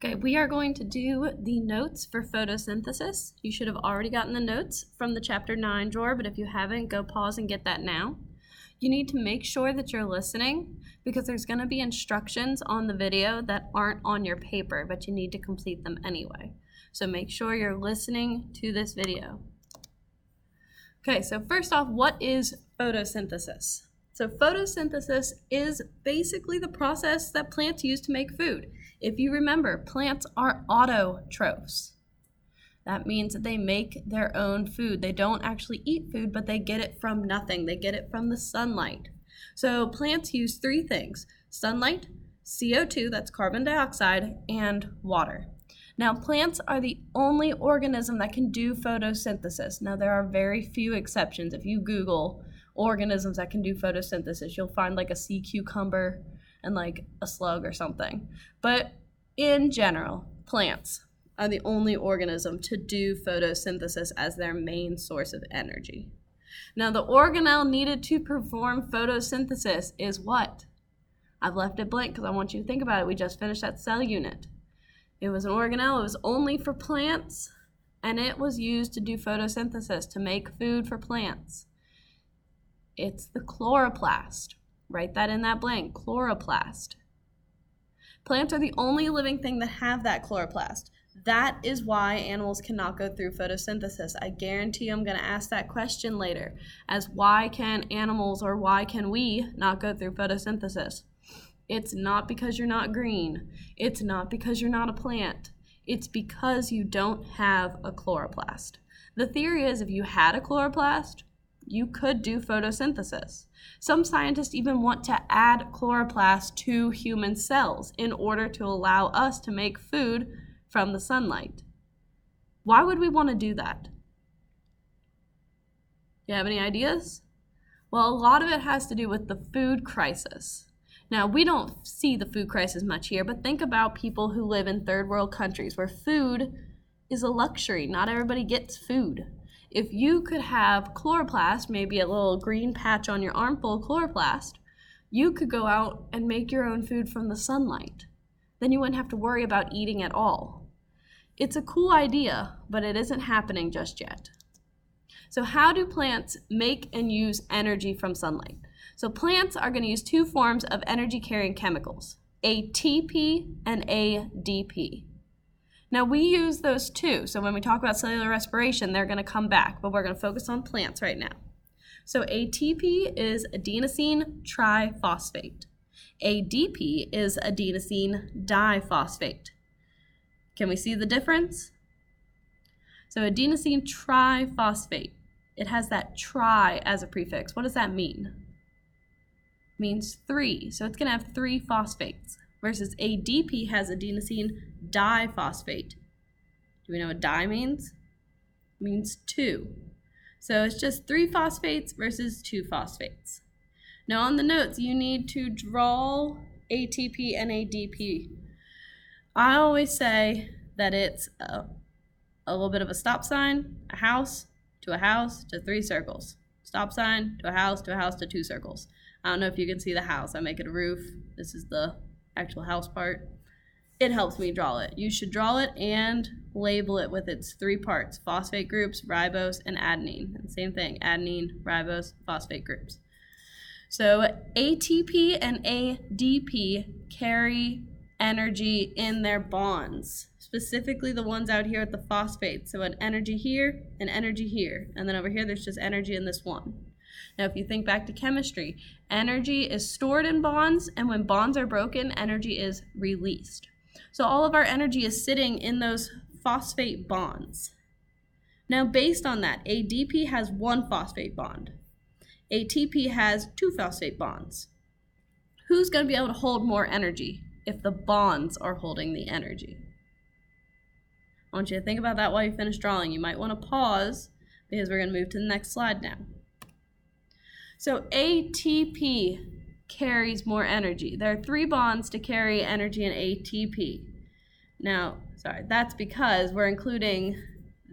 Okay, we are going to do the notes for photosynthesis. You should have already gotten the notes from the chapter 9 drawer, but if you haven't, go pause and get that now. You need to make sure that you're listening because there's going to be instructions on the video that aren't on your paper, but you need to complete them anyway. So make sure you're listening to this video. Okay, so first off, what is photosynthesis? So photosynthesis is basically the process that plants use to make food. If you remember, plants are autotrophs. That means that they make their own food. They don't actually eat food, but they get it from nothing. They get it from the sunlight. So plants use three things: sunlight, CO2, that's carbon dioxide, and water. Now, plants are the only organism that can do photosynthesis. Now, there are very few exceptions. If you Google organisms that can do photosynthesis, you'll find like a sea cucumber and like a slug or something. But in general, plants are the only organism to do photosynthesis as their main source of energy. Now, the organelle needed to perform photosynthesis is what? I've left it blank because I want you to think about it. We just finished that cell unit. It was an organelle. It was only for plants, and it was used to do photosynthesis, to make food for plants. It's the chloroplast. Write that in that blank, chloroplast. Plants are the only living thing that have that chloroplast. That is why animals cannot go through photosynthesis. I guarantee I'm going to ask that question later, as why can animals or why can we not go through photosynthesis? It's not because you're not green. It's not because you're not a plant. It's because you don't have a chloroplast. The theory is if you had a chloroplast, you could do photosynthesis. Some scientists even want to add chloroplast to human cells in order to allow us to make food from the sunlight. Why would we want to do that? You have any ideas? Well, a lot of it has to do with the food crisis. Now, we don't see the food crisis much here, but think about people who live in third world countries where food is a luxury. Not everybody gets food. If you could have chloroplast, maybe a little green patch on your arm full of chloroplast, you could go out and make your own food from the sunlight. Then you wouldn't have to worry about eating at all. It's a cool idea, but it isn't happening just yet. So how do plants make and use energy from sunlight? So plants are going to use two forms of energy-carrying chemicals, ATP and ADP. Now, we use those too, so when we talk about cellular respiration, they're going to come back, but we're going to focus on plants right now. So ATP is adenosine triphosphate. ADP is adenosine diphosphate. Can we see the difference? So adenosine triphosphate, it has that tri as a prefix. What does that mean? It means three, so it's going to have three phosphates. Versus ADP has adenosine diphosphate. Do we know what di means? It means two. So it's just three phosphates versus two phosphates. Now on the notes, you need to draw ATP and ADP. I always say that it's a little bit of a stop sign, a house to three circles. Stop sign to a house to two circles. I don't know if you can see the house. I make it a roof. This is the actual house part. It helps me draw it. You should draw it and label it with its three parts: phosphate groups, ribose, and adenine. And same thing, adenine, ribose, phosphate groups. So ATP and ADP carry energy in their bonds, specifically the ones out here at the phosphates. So an energy here, and then over here there's just energy in this one. Now, if you think back to chemistry, energy is stored in bonds, and when bonds are broken, energy is released. So all of our energy is sitting in those phosphate bonds. Now, based on that, ADP has one phosphate bond. ATP has two phosphate bonds. Who's going to be able to hold more energy if the bonds are holding the energy? I want you to think about that while you finish drawing. You might want to pause because we're going to move to the next slide now. So ATP carries more energy. There are three bonds to carry energy in ATP. Now, that's because we're including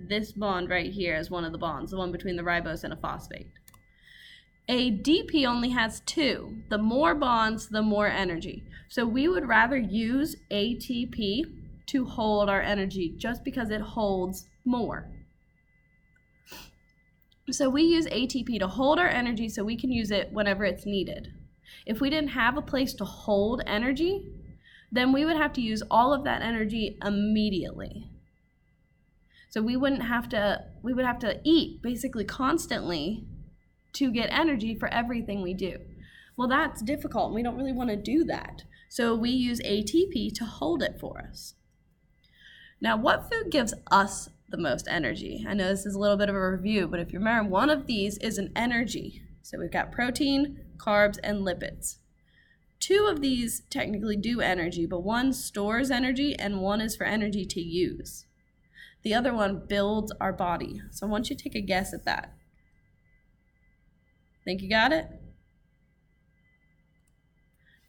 this bond right here as one of the bonds, the one between the ribose and a phosphate. ADP only has two. The more bonds, the more energy. So we would rather use ATP to hold our energy just because it holds more. So we use ATP to hold our energy so we can use it whenever it's needed. If we didn't have a place to hold energy, then we would have to use all of that energy immediately. So we would have to eat basically constantly to get energy for everything we do. Well, that's difficult, and we don't really want to do that. So we use ATP to hold it for us. Now, what food gives us the most energy? I know this is a little bit of a review, but if you remember, one of these is an energy. So we've got protein, carbs, and lipids. Two of these technically do energy, but one stores energy and one is for energy to use. The other one builds our body. So I want you to take a guess at that. Think you got it?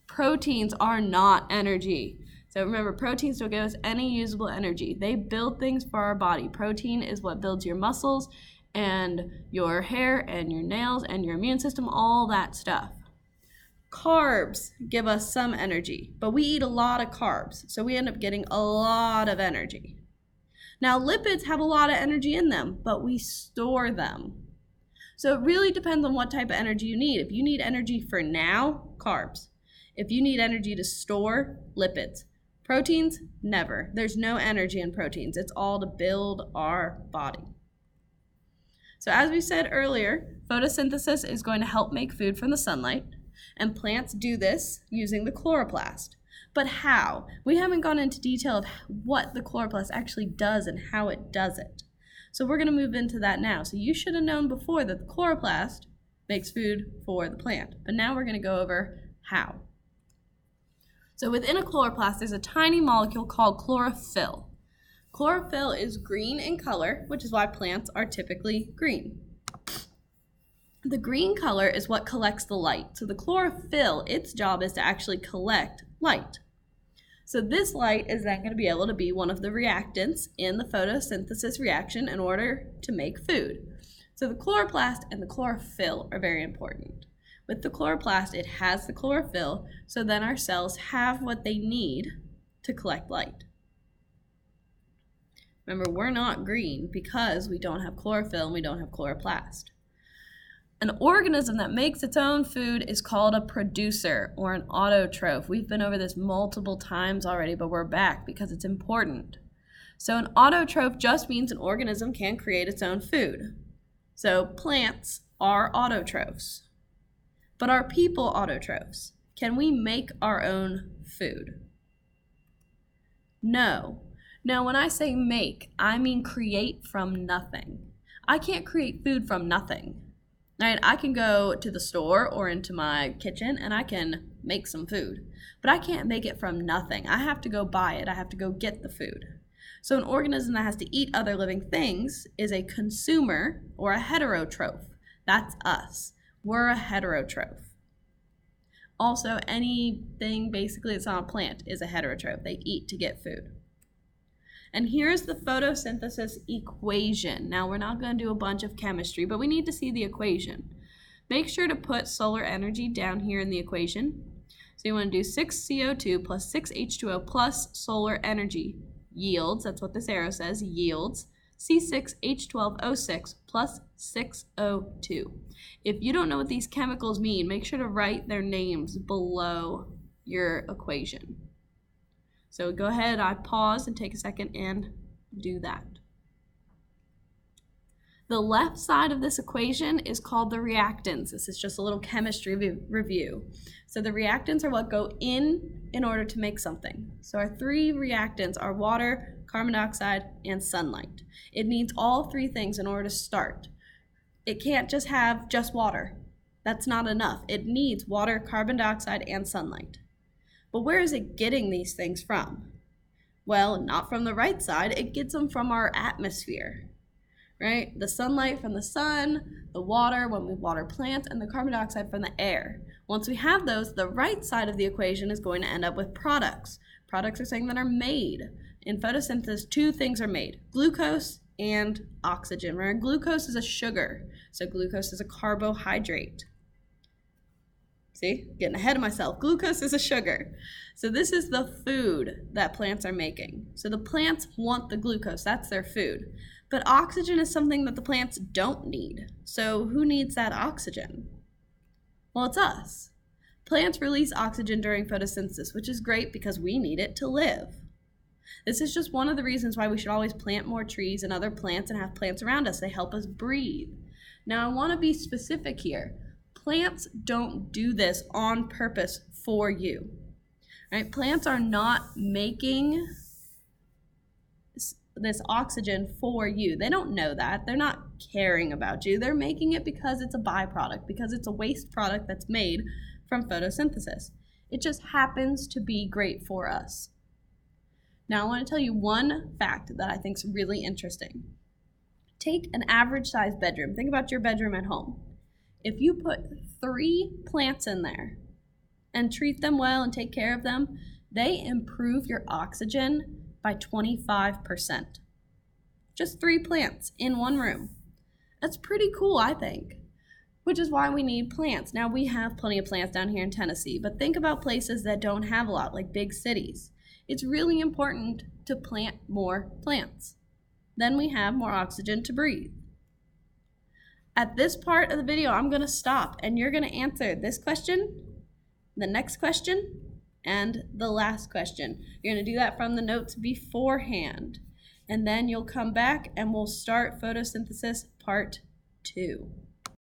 Proteins are not energy. So remember, proteins don't give us any usable energy. They build things for our body. Protein is what builds your muscles and your hair and your nails and your immune system, all that stuff. Carbs give us some energy, but we eat a lot of carbs, so we end up getting a lot of energy. Now, lipids have a lot of energy in them, but we store them. So it really depends on what type of energy you need. If you need energy for now, carbs. If you need energy to store, lipids. Proteins, never. There's no energy in proteins. It's all to build our body. So as we said earlier, photosynthesis is going to help make food from the sunlight, and plants do this using the chloroplast. But how? We haven't gone into detail of what the chloroplast actually does and how it does it. So we're going to move into that now. So you should have known before that the chloroplast makes food for the plant, but now we're going to go over how. So within a chloroplast, there's a tiny molecule called chlorophyll. Chlorophyll is green in color, which is why plants are typically green. The green color is what collects the light. So the chlorophyll, its job is to actually collect light. So this light is then going to be able to be one of the reactants in the photosynthesis reaction in order to make food. So the chloroplast and the chlorophyll are very important. With the chloroplast, it has the chlorophyll, so then our cells have what they need to collect light. Remember, we're not green because we don't have chlorophyll and we don't have chloroplast. An organism that makes its own food is called a producer or an autotroph. We've been over this multiple times already, but we're back because it's important. So an autotroph just means an organism can create its own food. So plants are autotrophs. But are people autotrophs? Can we make our own food? No. Now, when I say make, I mean create from nothing. I can't create food from nothing. Right? I can go to the store or into my kitchen and I can make some food, but I can't make it from nothing. I have to go buy it. I have to go get the food. So an organism that has to eat other living things is a consumer or a heterotroph. That's us. We're a heterotroph. Also, anything basically that's on a plant is a heterotroph. They eat to get food. And here's the photosynthesis equation. Now, we're not going to do a bunch of chemistry, but we need to see the equation. Make sure to put solar energy down here in the equation. So you want to do 6 CO2 plus 6 H2O plus solar energy yields, that's what this arrow says, yields, C6H12O6 plus 6O2. If you don't know what these chemicals mean, make sure to write their names below your equation. So go ahead, I pause and take a second and do that. The left side of this equation is called the reactants. This is just a little chemistry review. So the reactants are what go in order to make something. So our three reactants are water, carbon dioxide, and sunlight. It needs all three things in order to start. It can't just have just water. That's not enough. It needs water, carbon dioxide, and sunlight. But where is it getting these things from? Well, not from the right side. It gets them from our atmosphere, right? The sunlight from the sun, the water when we water plants, and the carbon dioxide from the air. Once we have those, the right side of the equation is going to end up with products. Products are things that are made. In photosynthesis, two things are made, glucose and oxygen. Remember, glucose is a sugar, so glucose is a carbohydrate. See, getting ahead of myself. Glucose is a sugar. So this is the food that plants are making. So the plants want the glucose. That's their food. But oxygen is something that the plants don't need. So who needs that oxygen? Well, it's us. Plants release oxygen during photosynthesis, which is great because we need it to live. This is just one of the reasons why we should always plant more trees and other plants and have plants around us. They help us breathe. Now, I want to be specific here. Plants don't do this on purpose for you. Right? Plants are not making this oxygen for you. They don't know that. They're not caring about you. They're making it because it's a byproduct, because it's a waste product that's made from photosynthesis. It just happens to be great for us. Now, I want to tell you one fact that I think is really interesting. Take an average sized bedroom. Think about your bedroom at home. If you put 3 plants in there and treat them well and take care of them, they improve your oxygen by 25%. Just 3 plants in one room. That's pretty cool, I think, which is why we need plants. Now, we have plenty of plants down here in Tennessee, but think about places that don't have a lot, like big cities. It's really important to plant more plants. Then we have more oxygen to breathe. At this part of the video, I'm going to stop, and you're going to answer this question, the next question, and the last question. You're going to do that from the notes beforehand, and then you'll come back and we'll start photosynthesis part 2.